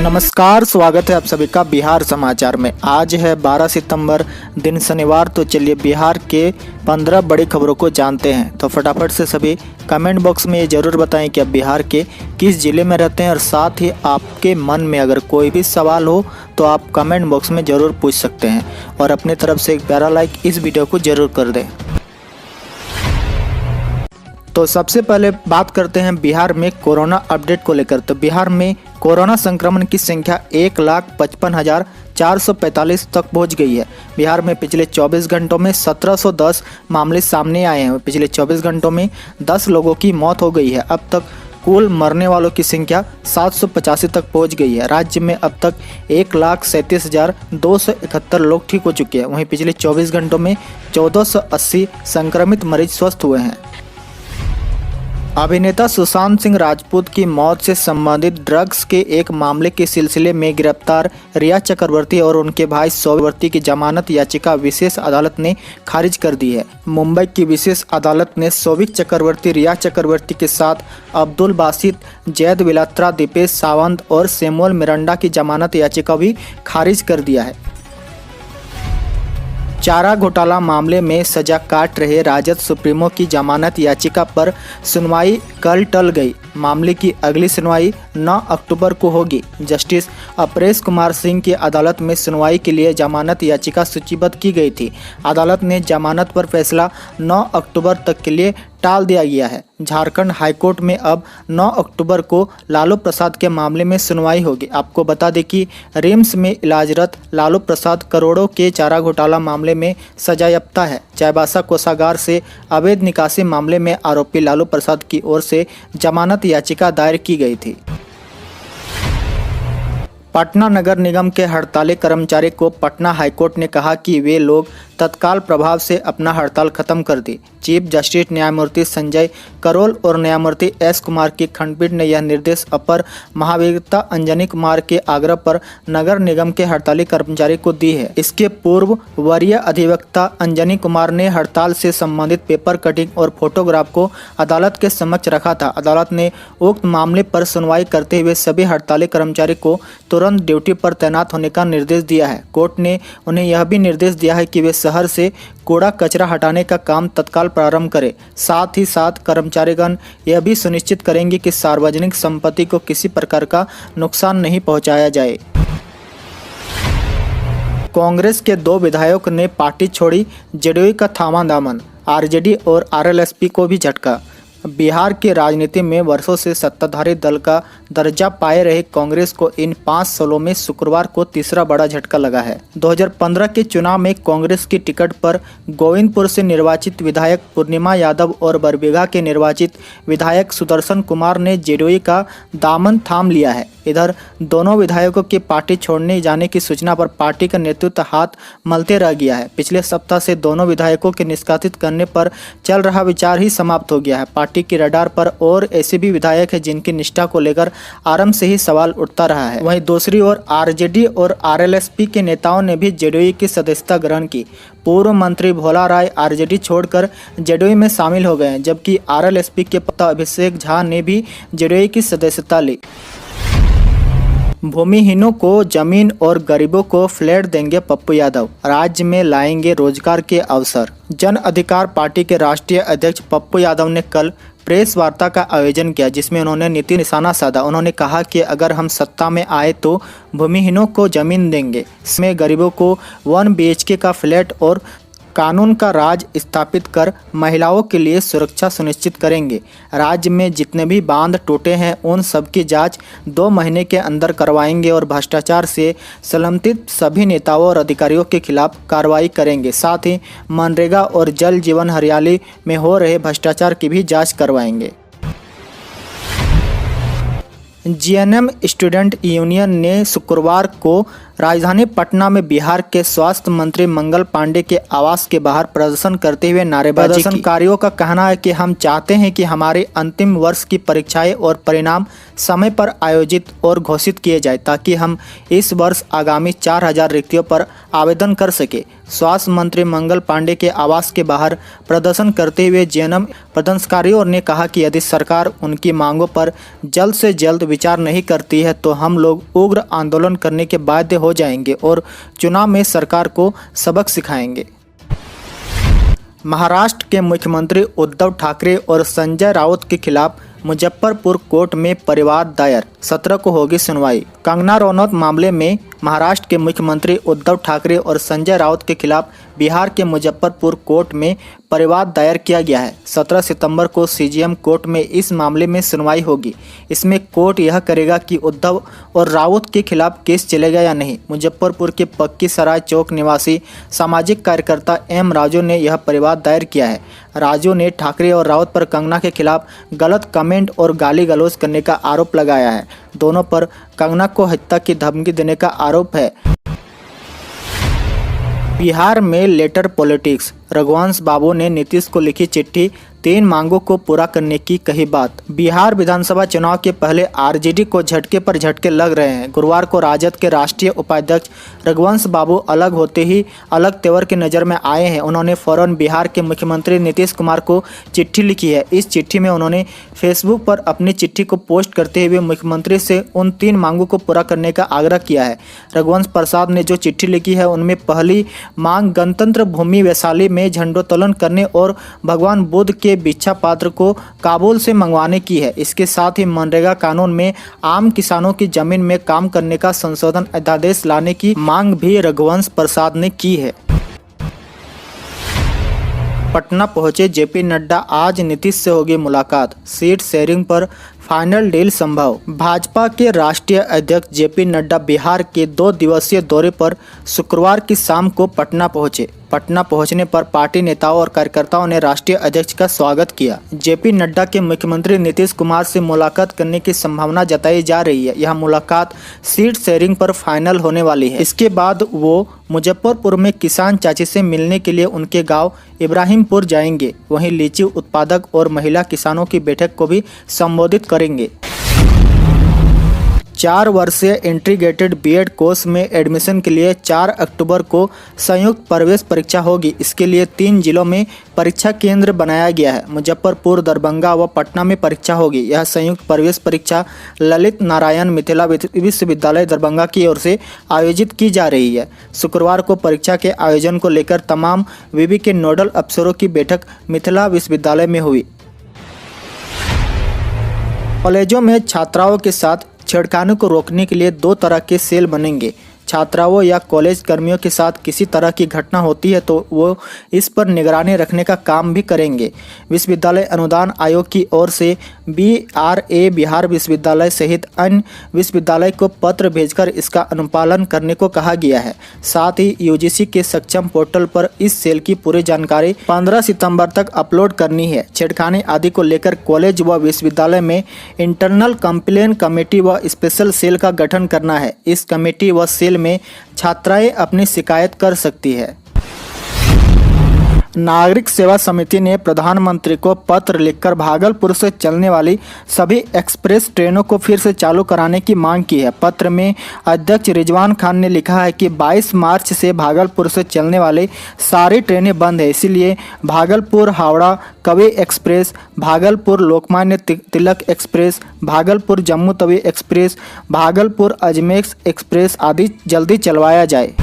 नमस्कार, स्वागत है आप सभी का बिहार समाचार में। आज है 12 सितंबर दिन शनिवार। तो चलिए बिहार के 15 बड़ी खबरों को जानते हैं। तो फटाफट से सभी कमेंट बॉक्स में ये ज़रूर बताएं कि आप बिहार के किस ज़िले में रहते हैं, और साथ ही आपके मन में अगर कोई भी सवाल हो तो आप कमेंट बॉक्स में ज़रूर पूछ सकते हैं, और अपनी तरफ से एक प्यारा लाइक इस वीडियो को ज़रूर कर दें। तो सबसे पहले बात करते हैं बिहार में कोरोना अपडेट को लेकर। तो बिहार में कोरोना संक्रमण की संख्या 1,55,445 तक पहुंच गई है। बिहार में पिछले 24 घंटों में 1710 मामले सामने आए हैं। पिछले 24 घंटों में 10 लोगों की मौत हो गई है। अब तक कुल मरने वालों की संख्या 785 तक पहुंच गई है। राज्य में अब तक 1,37,271 लोग ठीक हो चुके हैं। वहीं पिछले 24 घंटों में 1480 संक्रमित मरीज स्वस्थ हुए हैं। अभिनेता सुशांत सिंह राजपूत की मौत से संबंधित ड्रग्स के एक मामले के सिलसिले में गिरफ्तार रिया चक्रवर्ती और उनके भाई चक्रवर्ती की जमानत याचिका विशेष अदालत ने खारिज कर दी है। मुंबई की विशेष अदालत ने शोभिक चक्रवर्ती, रिया चक्रवर्ती के साथ अब्दुल बासित, जैद विलात्रा, दीपेश सावंत और सैमुअल मिरांडा की जमानत याचिका भी खारिज कर दिया है। चारा घोटाला मामले में सजा काट रहे राजद सुप्रीमो की जमानत याचिका पर सुनवाई कल टल गई। मामले की अगली सुनवाई 9 अक्टूबर को होगी। जस्टिस अपरेश कुमार सिंह की अदालत में सुनवाई के लिए जमानत याचिका सूचीबद्ध की गई थी। अदालत ने जमानत पर फैसला 9 अक्टूबर तक के लिए टाल दिया गया है। झारखंड हाईकोर्ट में अब 9 अक्टूबर को लालू प्रसाद के मामले में सुनवाई होगी। आपको बता दें कि रिम्स में इलाजरत लालू प्रसाद करोड़ों के चारा घोटाला मामले में सजायाफ्ता है। चाईबासा कोषागार से अवैध निकासी मामले में आरोपी लालू प्रसाद की ओर से जमानत याचिका दायर की गई थी। पटना नगर निगम के हड़ताली कर्मचारी को पटना हाईकोर्ट ने कहा कि वे लोग तत्काल प्रभाव से अपना हड़ताल खत्म कर दी। चीफ जस्टिस न्यायमूर्ति संजय करोल और न्यायमूर्ति एस कुमार की खंडपीठ ने यह निर्देश अपर महाभियोक्ता अंजनी कुमार के आग्रह पर नगर निगम के हड़ताली कर्मचारी को दी है। इसके पूर्व वरीय अधिवक्ता अंजनी कुमार ने हड़ताल से संबंधित पेपर कटिंग और फोटोग्राफ को अदालत के समक्ष रखा था। अदालत ने उक्त मामले पर सुनवाई करते हुए सभी हड़ताली कर्मचारी को तुरंत ड्यूटी पर तैनात होने का निर्देश दिया है। कोर्ट ने उन्हें यह भी निर्देश दिया है कि वे शहर से कूड़ा कचरा हटाने का काम तत्काल प्रारंभ करें। साथ ही साथ कर्मचारीगण यह भी सुनिश्चित करेंगे कि सार्वजनिक संपत्ति को किसी प्रकार का नुकसान नहीं पहुंचाया जाए। कांग्रेस के 2 विधायक ने पार्टी छोड़ी, जेडीयू का थामा दामन। आरजेडी और आरएलएसपी को भी झटका। बिहार की राजनीति में वर्षों से सत्ताधारी दल का दर्जा पाए रहे कांग्रेस को इन 5 सालों में शुक्रवार को तीसरा बड़ा झटका लगा है। 2015 के चुनाव में कांग्रेस की टिकट पर गोविंदपुर से निर्वाचित विधायक पूर्णिमा यादव और बरबीघा के निर्वाचित विधायक सुदर्शन कुमार ने जेडीयू का दामन थाम लिया है। इधर दोनों विधायकों की पार्टी छोड़ने जाने की सूचना पर पार्टी का नेतृत्व हाथ मलते रह गया है। पिछले सप्ताह से दोनों विधायकों के निष्कासित करने पर चल रहा विचार ही समाप्त हो गया है। पार्टी की रडार पर और ऐसे भी विधायक हैं जिनकी निष्ठा को लेकर आरंभ से ही सवाल उठता रहा है। वहीं दूसरी ओर आरजेडी और आरएलएसपी के नेताओं ने भी जेडीयू की सदस्यता ग्रहण की। पूर्व मंत्री भोला राय आरजेडी छोड़कर जेडीयू में शामिल हो गए हैं, जबकि आरएलएसपी के प्रवक्ता अभिषेक झा ने भी जेडीयू की सदस्यता ली। भूमिहीनों को जमीन और गरीबों को फ्लैट देंगे पप्पू यादव, राज्य में लाएंगे रोजगार के अवसर। जन अधिकार पार्टी के राष्ट्रीय अध्यक्ष पप्पू यादव ने कल प्रेस वार्ता का आयोजन किया, जिसमें उन्होंने नीति निशाना साधा। उन्होंने कहा कि अगर हम सत्ता में आए तो भूमिहीनों को जमीन देंगे, इसमें गरीबों को 1 BHK का फ्लैट और कानून का राज स्थापित कर महिलाओं के लिए सुरक्षा सुनिश्चित करेंगे। राज्य में जितने भी बांध टूटे हैं उन सब की जांच 2 महीने के अंदर करवाएंगे और भ्रष्टाचार से संलग्नित सभी नेताओं और अधिकारियों के खिलाफ कार्रवाई करेंगे। साथ ही मनरेगा और जल जीवन हरियाली में हो रहे भ्रष्टाचार की भी जांच करवाएंगे। जीएनएम स्टूडेंट यूनियन ने शुक्रवार को राजधानी पटना में बिहार के स्वास्थ्य मंत्री मंगल पांडे के आवास के बाहर प्रदर्शन करते हुए नारेबाजी की। प्रदर्शनकारियों का कहना है कि हम चाहते हैं कि हमारे अंतिम वर्ष की परीक्षाएं और परिणाम समय पर आयोजित और घोषित किए जाए ताकि हम इस वर्ष आगामी 4000 रिक्तियों पर आवेदन कर सके। स्वास्थ्य मंत्री मंगल पांडे के आवास के बाहर प्रदर्शन करते हुए जेएनएम प्रदर्शनकारियों ने कहा कि यदि सरकार उनकी मांगों पर जल्द से जल्द विचार नहीं करती है तो हम लोग उग्र आंदोलन करने के बाध्य हो जाएंगे और चुनाव में सरकार को सबक सिखाएंगे। महाराष्ट्र के मुख्यमंत्री उद्धव ठाकरे और संजय राउत के खिलाफ मुजफ्फरपुर कोर्ट में परिवाद दायर, 17 को होगी सुनवाई। कंगना रनौत मामले में महाराष्ट्र के मुख्यमंत्री उद्धव ठाकरे और संजय राउत के खिलाफ बिहार के मुजफ्फरपुर कोर्ट में परिवाद दायर किया गया है। 17 सितंबर को सीजेएम कोर्ट में इस मामले में सुनवाई होगी। इसमें कोर्ट यह करेगा कि उद्धव और राउत के खिलाफ केस चलेगा या नहीं। मुजफ्फरपुर के पक्की सराय चौक निवासी सामाजिक कार्यकर्ता एम राजू ने यह परिवाद दायर किया है। राजू ने ठाकरे और राउत पर कंगना के खिलाफ गलत कमेंट और गाली गलौज करने का आरोप लगाया है। दोनों पर कंगना को हत्या की धमकी देने का आरोप है। बिहार में लेटर पॉलिटिक्स, रघुवंश बाबू ने नीतीश को लिखी चिट्ठी, 3 मांगों को पूरा करने की कही बात। बिहार विधानसभा चुनाव के पहले आरजेडी को झटके पर झटके लग रहे हैं। गुरुवार को राजद के राष्ट्रीय उपाध्यक्ष रघुवंश बाबू अलग होते ही अलग तेवर की नज़र में आए हैं। उन्होंने फौरन बिहार के मुख्यमंत्री नीतीश कुमार को चिट्ठी लिखी है। इस चिट्ठी में उन्होंने फेसबुक पर अपनी चिट्ठी को पोस्ट करते हुए मुख्यमंत्री से उन 3 मांगों को पूरा करने का आग्रह किया है। रघुवंश प्रसाद ने जो चिट्ठी लिखी है उनमें पहली मांग गणतंत्र भूमि वैशाली में झंडोत्तोलन करने और भगवान बुद्ध के भिक्षा पात्र को काबुल से मंगवाने की है। इसके साथ ही मनरेगा कानून में आम किसानों की जमीन में काम करने का संशोधन अध्यादेश लाने की मांग भी रघुवंश प्रसाद ने की है। पटना पहुंचे जेपी नड्डा, आज नीतीश से होगी मुलाकात, सीट शेयरिंग पर फाइनल डील संभव। भाजपा के राष्ट्रीय अध्यक्ष जेपी नड्डा बिहार के 2 दिवसीय दौरे पर शुक्रवार की शाम को पटना पहुंचे। पटना पहुंचने पर पार्टी नेताओं और कार्यकर्ताओं ने राष्ट्रीय अध्यक्ष का स्वागत किया। जेपी नड्डा के मुख्यमंत्री नीतीश कुमार से मुलाकात करने की संभावना जताई जा रही है। यह मुलाकात सीट शेयरिंग पर फाइनल होने वाली है। इसके बाद वो मुजफ्फरपुर में किसान चाची से मिलने के लिए उनके गांव इब्राहिमपुर जाएंगे। वहीं लीची उत्पादक और महिला किसानों की बैठक को भी संबोधित करेंगे। 4 वर्षीय इंटीग्रेटेड बीएड कोर्स में एडमिशन के लिए 4 अक्टूबर को संयुक्त प्रवेश परीक्षा होगी। इसके लिए 3 जिलों में परीक्षा केंद्र बनाया गया है। मुजफ्फरपुर, दरभंगा व पटना में परीक्षा होगी। यह संयुक्त प्रवेश परीक्षा ललित नारायण मिथिला विश्वविद्यालय दरभंगा की ओर से आयोजित की जा रही है। शुक्रवार को परीक्षा के आयोजन को लेकर तमाम विवि के नोडल अफसरों की बैठक मिथिला विश्वविद्यालय में हुई। कॉलेजों में छात्राओं के साथ छेड़खानी को रोकने के लिए 2 तरह के सेल बनेंगे। छात्राओं या कॉलेज कर्मियों के साथ किसी तरह की घटना होती है तो वो इस पर निगरानी रखने का काम भी करेंगे। विश्वविद्यालय अनुदान आयोग की ओर से BRA बिहार विश्वविद्यालय सहित अन्य विश्वविद्यालय को पत्र भेजकर इसका अनुपालन करने को कहा गया है। साथ ही UGC के सक्षम पोर्टल पर इस सेल की पूरी जानकारी 15 सितंबर तक अपलोड करनी है। छेड़खानी आदि को लेकर कॉलेज व विश्वविद्यालय में इंटरनल कंप्लेन कमेटी व स्पेशल सेल का गठन करना है। इस कमेटी व सेल में छात्राएं अपनी शिकायत कर सकती है। नागरिक सेवा समिति ने प्रधानमंत्री को पत्र लिखकर भागलपुर से चलने वाली सभी एक्सप्रेस ट्रेनों को फिर से चालू कराने की मांग की है। पत्र में अध्यक्ष रिजवान खान ने लिखा है कि 22 मार्च से भागलपुर से चलने वाली सारी ट्रेनें बंद है, इसलिए Bhagalpur Howrah Kavi express, Bhagalpur Lokmanya Tilak express, Bhagalpur Jammu Tawi express, Bhagalpur Ajmer express आदि जल्दी चलवाया जाए।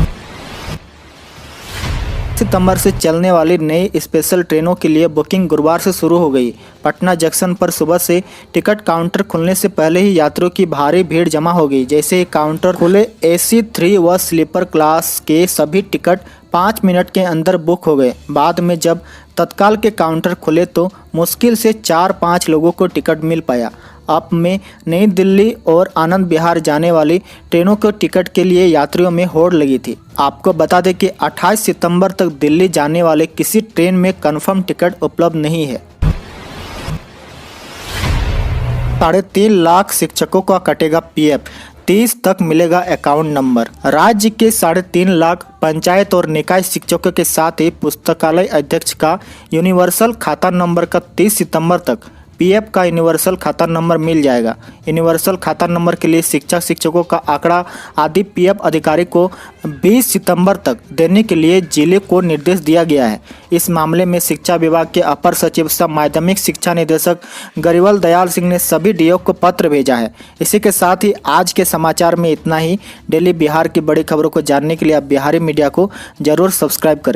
सितंबर से चलने वाली नई स्पेशल ट्रेनों के लिए बुकिंग गुरुवार से शुरू हो गई। पटना जंक्शन पर सुबह से टिकट काउंटर खुलने से पहले ही यात्रियों की भारी भीड़ जमा हो गई। जैसे ही काउंटर खुले AC 3 व स्लीपर क्लास के सभी टिकट 5 मिनट के अंदर बुक हो गए। बाद में जब तत्काल के काउंटर खुले तो मुश्किल से 4-5 लोगों को टिकट मिल पाया। अब में नई दिल्ली और आनंद विहार जाने वाली ट्रेनों के टिकट के लिए यात्रियों में होड़ लगी थी। आपको बता दें कि 28 सितंबर तक दिल्ली जाने वाले किसी ट्रेन में कंफर्म टिकट उपलब्ध नहीं है। 3.5 लाख शिक्षकों का कटेगा PF। 30 तक मिलेगा अकाउंट नंबर। राज्य के 3.5 लाख पंचायत और निकाय शिक्षकों के साथ ही पुस्तकालय अध्यक्ष का यूनिवर्सल खाता नंबर का 30 सितंबर तक पीएफ का यूनिवर्सल खाता नंबर मिल जाएगा। यूनिवर्सल खाता नंबर के लिए शिक्षकों का आंकड़ा आदि पीएफ अधिकारी को 20 सितंबर तक देने के लिए जिले को निर्देश दिया गया है। इस मामले में शिक्षा विभाग के अपर सचिव सह माध्यमिक शिक्षा निदेशक गरिवल दयाल सिंह ने सभी डीओ को पत्र भेजा है। इसी के साथ ही आज के समाचार में इतना ही। डेली बिहार की बड़ी खबरों को जानने के लिए आप बिहारी मीडिया को जरूर सब्सक्राइब करें।